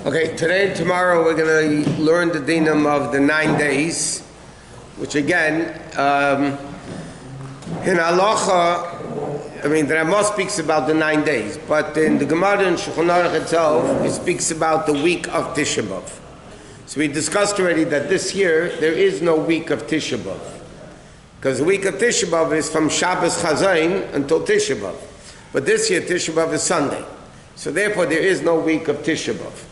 Okay, today and tomorrow we're going to learn the dinam of the 9 days, which again, in halacha, the Rama speaks about the 9 days, but in the Gemara and Shulchan Aruch itself, it speaks about the week of Tisha B'Av. So we discussed already that this year there is no week of Tisha B'Av, because the week of Tisha B'Av is from Shabbos Chazayin until Tisha B'Av. But this year Tisha B'Av is Sunday, so therefore there is no week of Tisha B'Av.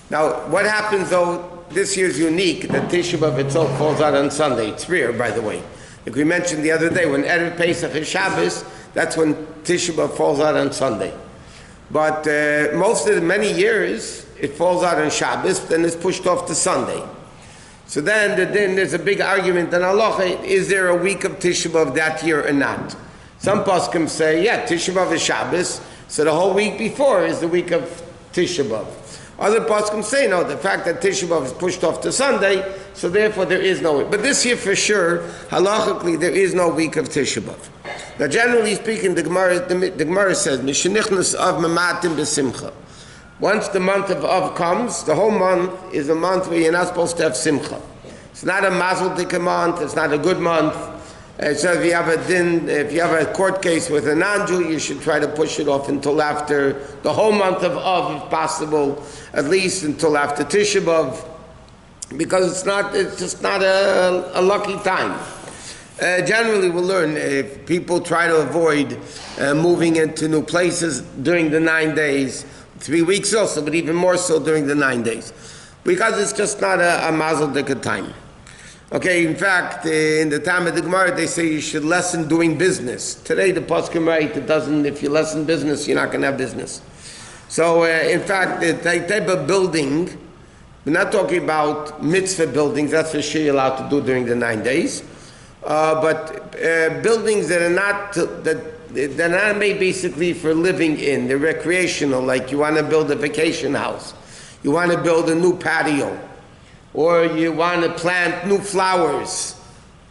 Now, what happens though, this year is unique, that Tisha B'Av itself falls out on Sunday. It's rare, by the way. Like we mentioned the other day, when Erev Pesach is Shabbos, that's when Tisha B'Av falls out on Sunday. But most of the many years, it falls out on Shabbos, then it's pushed off to Sunday. So then there's a big argument in halacha, is there a week of Tisha B'Av that year or not? Some poskim say, yeah, Tisha B'Av is Shabbos, so the whole week before is the week of Tisha B'Av. Other poskim say, no, the fact that Tisha B'Av is pushed off to Sunday, so therefore there is no week. But this year for sure, halachically, there is no week of Tisha B'Av. Now generally speaking, the Gemara says, Mishenichnas av mamatim b'simcha. Once the month of Av comes, the whole month is a month where you're not supposed to have simcha. It's not a mazel tika month, it's not a good month. So if you have a din, if you have a court case with a non-Jew, you should try to push it off until after the whole month of Av, if possible, at least until after Tisha B'Av, because it's just not a lucky time. Generally, we'll learn if people try to avoid moving into new places during the 9 days, 3 weeks also, but even more so during the 9 days, because it's just not a mazel dika time. Okay, in fact, in the time of the Gemara, they say you should lessen doing business. Today, the poskim write, it doesn't, if you lessen business, you're not going to have business. So, in fact, the type of building, we're not talking about mitzvah buildings, that's for sure you're allowed to do during the 9 days, but buildings that are not made basically for living in, they're recreational, like you want to build a vacation house, you want to build a new patio, or you want to plant new flowers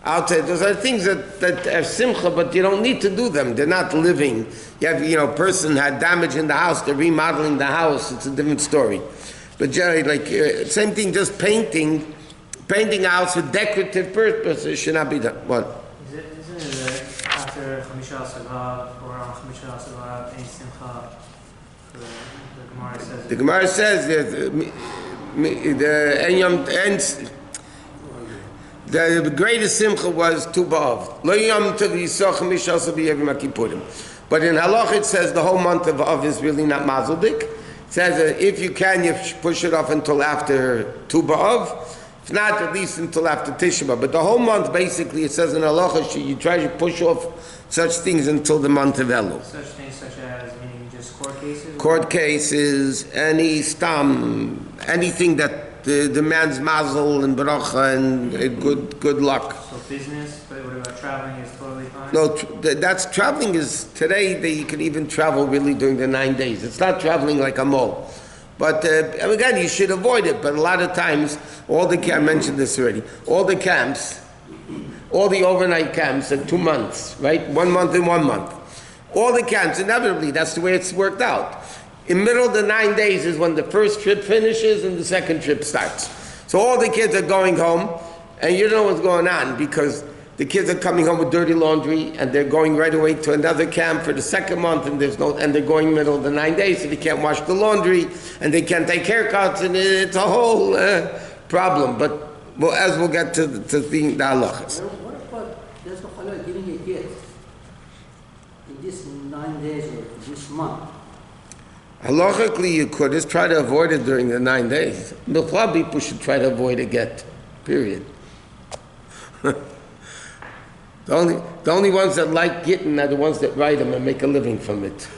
outside. Those are things that are simcha, but you don't need to do them. They're not living. You have, a person had damage in the house, they're remodeling the house, it's a different story. But generally, same thing, just painting a house for decorative purposes should not be done. What? Isn't it after Chamisha Asavav or on Chamisha Asavav, any simcha, the Gemara says the greatest simcha was Tu B'Av. Lo yom tov yisach chamisha asar b'yevim HaKippurim. But in halacha it says the whole month of Av is really not mazel dik. It says that if you can, you push it off until after Tu B'Av. If not, at least until after Tisha B'Av. But the whole month, basically, it says in halacha, you try to push off such things until the month of Elul. Such things such as, meaning just court cases? Court cases, any stam, anything that demands mazel and bracha and good luck. So business, but what about traveling is totally fine? No, that's traveling is, today you can even travel really during the 9 days. It's not traveling like a mall. But again, you should avoid it. But a lot of times, I mentioned this already, all the camps, all the overnight camps are 2 months, right? 1 month and 1 month. All the camps, inevitably, that's the way it's worked out. In the middle of the 9 days is when the first trip finishes and the second trip starts. So all the kids are going home, and you don't know what's going on, because the kids are coming home with dirty laundry, and they're going right away to another camp for the second month, and they're going middle of the 9 days, so they can't wash the laundry, and they can't take haircuts, and it's a whole problem. But as we'll get to the halachos. What about there's a fellow giving a gift in this 9 days or this month? Halachically, you could just try to avoid it during the 9 days. Milchlah people should try to avoid a get, period. The only ones that like getting are the ones that write them and make a living from it.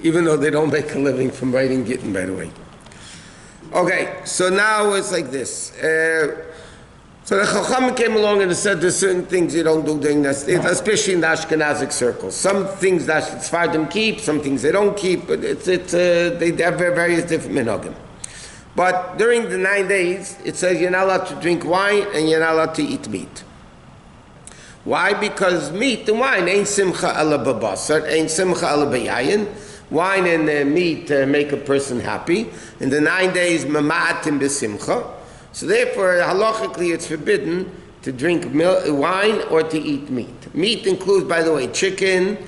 Even though they don't make a living from writing getting, by the way. Okay, so now it's like this. So the Chacham came along and said there's certain things you don't do during that, especially in the Ashkenazic circles. Some things that Sfardim keep, some things they don't keep, but they have various different minhagim. But during the 9 days, it says you're not allowed to drink wine and you're not allowed to eat meat. Why? Because meat and wine ain't simcha ala babasar, ain't simcha ala bayayin. wine and meat make a person happy. In the 9 days, mama'atim b'simcha. So therefore, halachically, it's forbidden to drink wine or to eat meat. Meat includes, by the way, chicken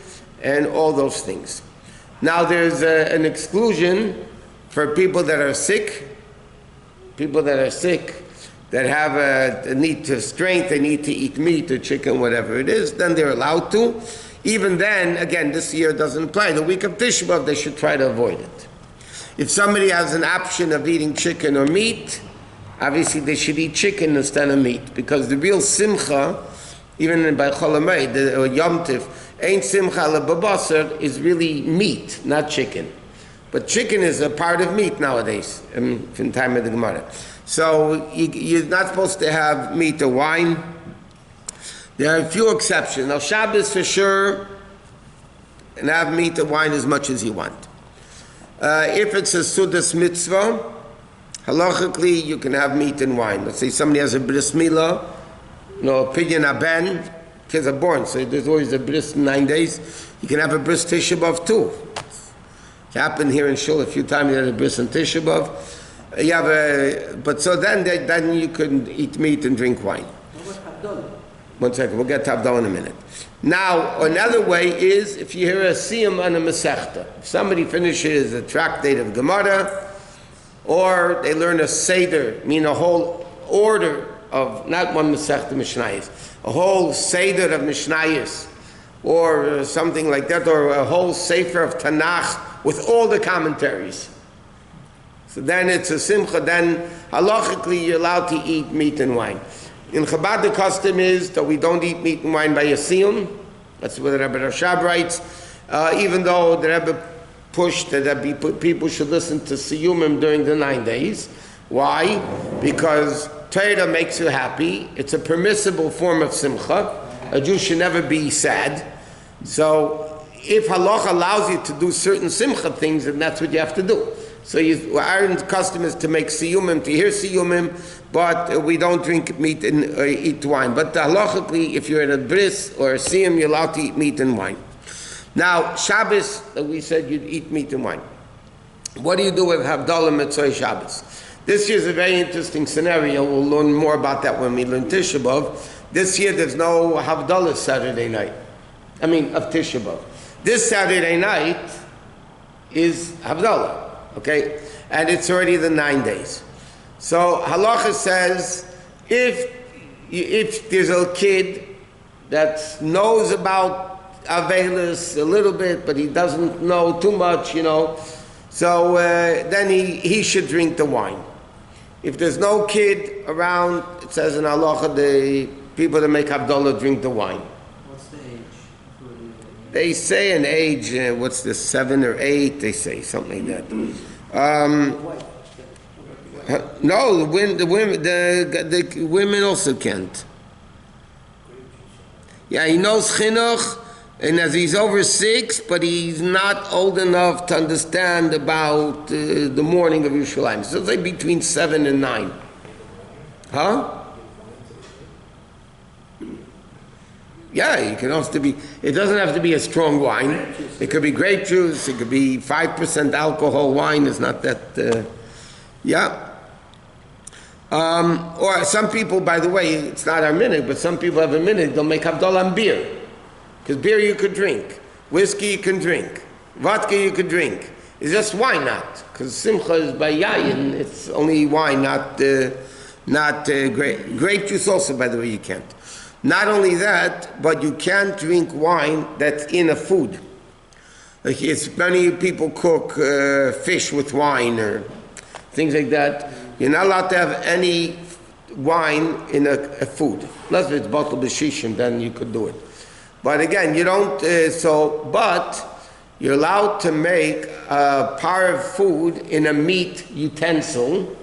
and all those things. Now there's an exclusion for people that are sick. People that are sick, that have a need to strength, they need to eat meat or chicken, whatever it is, then they're allowed to. Even then, again, this year doesn't apply. The week of Tisha B'Av, they should try to avoid it. If somebody has an option of eating chicken or meat, obviously they should eat chicken instead of meat, because the real simcha, even by Chol Hamoed, or Yom Tif, ain't simcha lebabasar, is really meat, not chicken. But chicken is a part of meat nowadays, from the time of the Gemara. So you're not supposed to have meat or wine. There are a few exceptions. Now Shabbos for sure, and have meat or wine as much as you want. If it's a Sudas mitzvah, halachically you can have meat and wine. Let's say somebody has a bris milah, a pidyon aben, kids are born, so there's always a bris in 9 days. You can have a bris Tisha B'Av too. It happened here in Shul a few times. You had a bris and Tisha B'Av. You have but so then you can eat meat and drink wine. What about Havdalah? 1 second, we'll get to Havdalah in a minute. Now, another way is if you hear a siyum on a Masechta. If somebody finishes a tractate of Gemara, or they learn a Seder, mean a whole order of, not one Masechta Mishnayos, a whole Seder of Mishnayos, or something like that, or a whole Sefer of Tanakh with all the commentaries. So then it's a simcha, then halachically you're allowed to eat meat and wine. In Chabad the custom is that we don't eat meat and wine by a siyum. That's what Rabbi Rashab writes. Even though the Rebbe pushed that people should listen to siyumim during the 9 days. Why? Because Torah makes you happy. It's a permissible form of simcha. A Jew should never be sad. So if halacha allows you to do certain simcha things, then that's what you have to do. So our custom is to make siyumim, to hear siyumim, but we don't drink meat and eat wine. But halachically, if you're at a bris or a siyum, you're allowed to eat meat and wine. Now, Shabbos, we said you'd eat meat and wine. What do you do with Havdalah Mitzvah Shabbos? This year is a very interesting scenario. We'll learn more about that when we learn Tisha B'Av. This year there's no Havdalah Saturday night. Of Tisha B'Av. This Saturday night is Havdalah. Okay, and it's already the 9 days. So halacha says if there's a kid that knows about Avelis a little bit, but he doesn't know too much, so then he should drink the wine. If there's no kid around, it says in halacha the people that make Havdalah drink the wine. What's the age? They say an age, 7 or 8, they say, something like that. No, the women also can't. Yeah, he knows chinuch, and as he's over 6, but he's not old enough to understand about the morning of Yerushalayim. So it's like between 7 and 9. Huh? Yeah, it can also be, it doesn't have to be a strong wine. It could be grape juice, it could be 5% alcohol wine, it's not that, or some people, by the way, it's not our minute, but some people have a minute, they'll make Havdalah on beer. Because beer you could drink, whiskey you can drink, vodka you could drink. It's just wine not, because simcha is by yayin, it's only wine, not grape juice also, by the way, you can't. Not only that, but you can't drink wine that's in a food. Like many people cook fish with wine or things like that. You're not allowed to have any wine in a food. Unless it's bottled b'shishim, then you could do it. But again, you don't, but you're allowed to make a part of food in a meat utensil,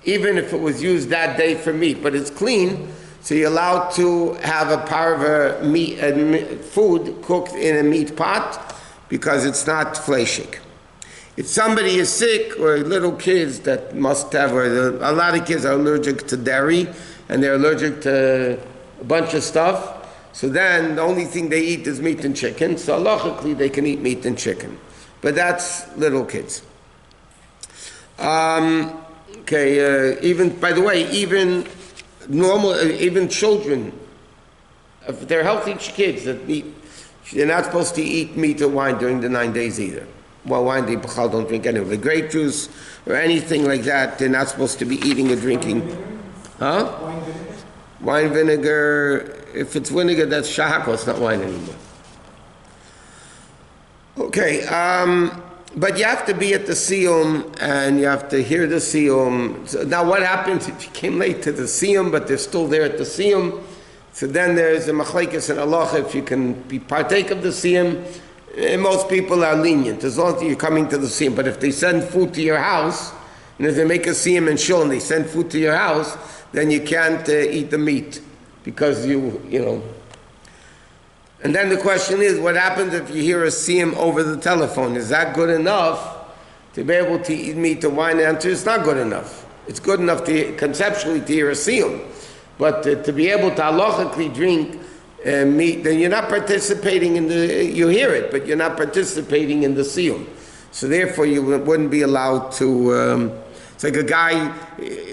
even if it was used that day for meat, but it's clean. So you're allowed to have a part of food cooked in a meat pot because it's not fleshik. If somebody is sick or little kids that must have, or a lot of kids are allergic to dairy and they're allergic to a bunch of stuff, so then the only thing they eat is meat and chicken. So halachically they can eat meat and chicken. But that's little kids. Even, by the way, even normal, even children, if they're healthy kids that eat, they're not supposed to eat meat or wine during the 9 days either. Well, wine they don't drink anyway. The grape juice or anything like that, they're not supposed to be eating or drinking. Huh? Wine vinegar? Wine vinegar, if it's vinegar, that's halachos, not wine anymore. Okay, but you have to be at the siyum and you have to hear the siyum. So now what happens if you came late to the siyum but they're still there at the siyum? So then there's a machlekes and halacha if you can be partake of the siyum. Most people are lenient as long as you're coming to the siyum. But if they send food to your house, and if they make a siyum and shul and they send food to your house, then you can't eat the meat because you know. And then the question is, what happens if you hear a siyum over the telephone? Is that good enough to be able to eat meat or wine? The answer is not good enough. It's good enough to conceptually to hear a siyum, but to be able to halachically drink meat, then you're not participating in the. You hear it, but you're not participating in the siyum. So therefore, you wouldn't be allowed to. It's like a guy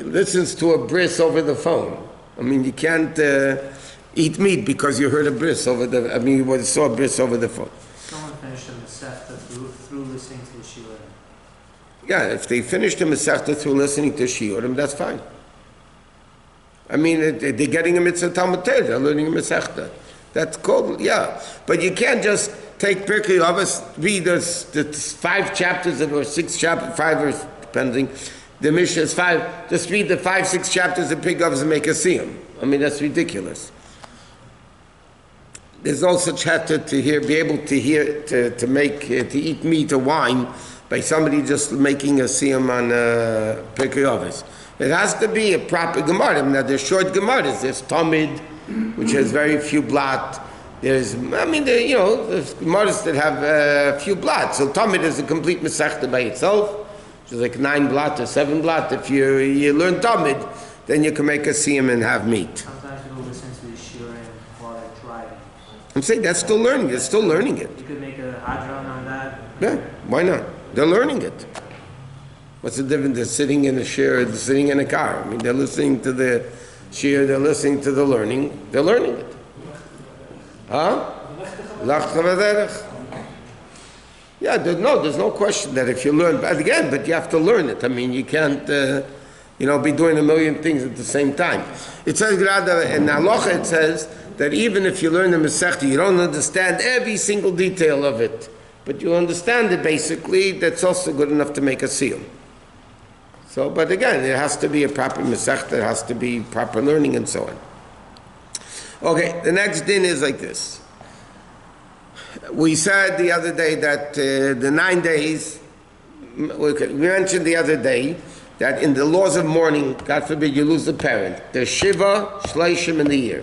listens to a bris over the phone. I mean, you can't. Eat meat because you heard a bris over the. I mean, you saw a bris over the phone. Someone finished a Masechta through listening to the shiurim. Yeah, if they finished the Masechta through listening to shiurim, that's fine. I mean, they're getting a mitzvah Talmud Torah, they're learning a Masechta. That's called, yeah. But you can't just take Pirkei Avos, read the 5 chapters or 6 chapters, 5 or depending. The Mishnah is 5. Just read the 5, 6 chapters of Pirkei Avos and make a siyum. I mean, that's ridiculous. There's no such chapter to hear, be able to hear, to make, to eat meat or wine by somebody just making a siyum on Pirkei Avos. It has to be a proper Gemara. Now there's short Gemaras. There's Tamid, which has very few blot. There's, there's Gemaras that have a few blot. So Tamid is a complete Masechta by itself. Which is like 9 blot or 7 blot. If you learn Tamid, then you can make a siyum and have meat. Sometimes people listen to the shiurim while they're driving. I'm saying that's still learning. They're still learning it. You could make a hadron on that. Yeah, why not? They're learning it. What's the difference? They're sitting in a chair, they're sitting in a car. I mean, they're listening to the shir, they're listening to the learning. They're learning it. Huh? Yeah, there's no question that if you learn, but you have to learn it. I mean, you can't, be doing a million things at the same time. It says, in halacha, it says that even if you learn the Masechta, you don't understand every single detail of it, but you understand it basically, that's also good enough to make a siyum. So, but again, it has to be a proper Masechta, it has to be proper learning and so on. Okay, the next din is like this. We said the other day that the 9 days, we mentioned the other day that in the laws of mourning, God forbid you lose a parent, there's Shiva, Shleishim in the year.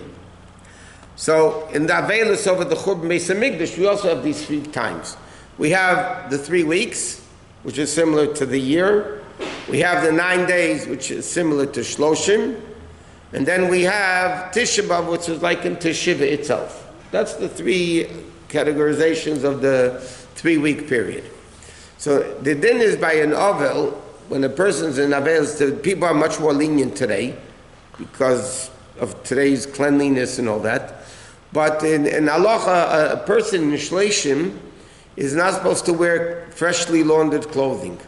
So in the Avelis over the Churban Beis Hamikdash, we also have these 3 times. We have the 3 weeks, which is similar to the year. We have the 9 days, which is similar to Shloshim. And then we have Tisha B'Av, which is like in Tishiva itself. That's the 3 categorizations of the 3-week period. So the din is by an Avel, when a person's in Avelis, people are much more lenient today because of today's cleanliness and all that. But in halacha, a person in Shleishim is not supposed to wear freshly laundered clothing.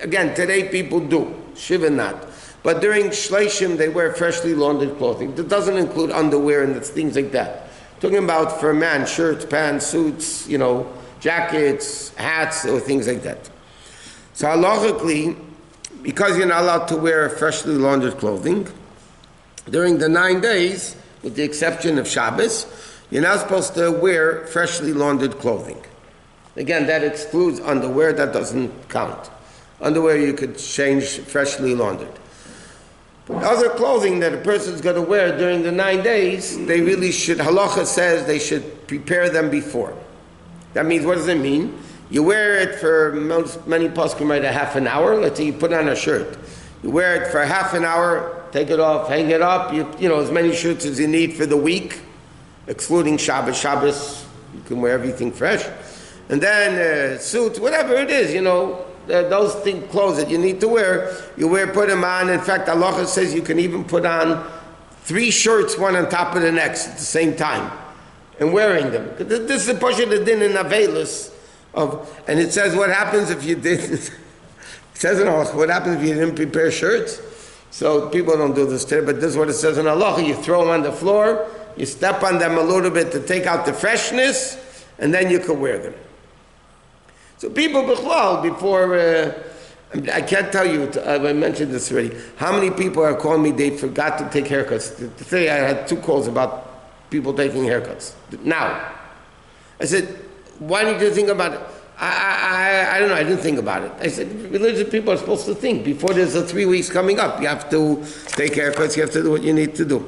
Again, today people do, Shiva not. But during Shleishim, they wear freshly laundered clothing. That doesn't include underwear and things like that. Talking about for a man, shirts, pants, suits, jackets, hats, or things like that. So halachically, because you're not allowed to wear freshly laundered clothing, during the 9 days, with the exception of Shabbos, you're not supposed to wear freshly laundered clothing. Again, that excludes underwear, that doesn't count. Underwear you could change freshly laundered. But other clothing that a person's going to wear during the 9 days, they really should, halacha says they should prepare them before. That means, what does it mean? You wear it for, many poskim write a half an hour. Let's say you put on a shirt. You wear it for half an hour, take it off, hang it up. As many shirts as you need for the week, excluding Shabbos. Shabbos, you can wear everything fresh. and then suits, whatever it is, those things, clothes that you need to wear, put them on. In fact, halacha says you can even put on 3 shirts, one on top of the next at the same time, and wearing them. This is a portion of the din in Avelis, and it says what happens if you did. It says in halacha, what happens if you didn't prepare shirts? So people don't do this today, but this is what it says in halacha. You throw them on the floor, you step on them a little bit to take out the freshness, and then you can wear them. So people before, I can't tell you, I mentioned this already, how many people are calling me they forgot to take haircuts. Today I had 2 calls about people taking haircuts. Now, I said, why didn't you think about it? I don't know, I didn't think about it. I said, religious people are supposed to think. Before there's a 3 weeks coming up, you have to take haircuts, you have to do what you need to do.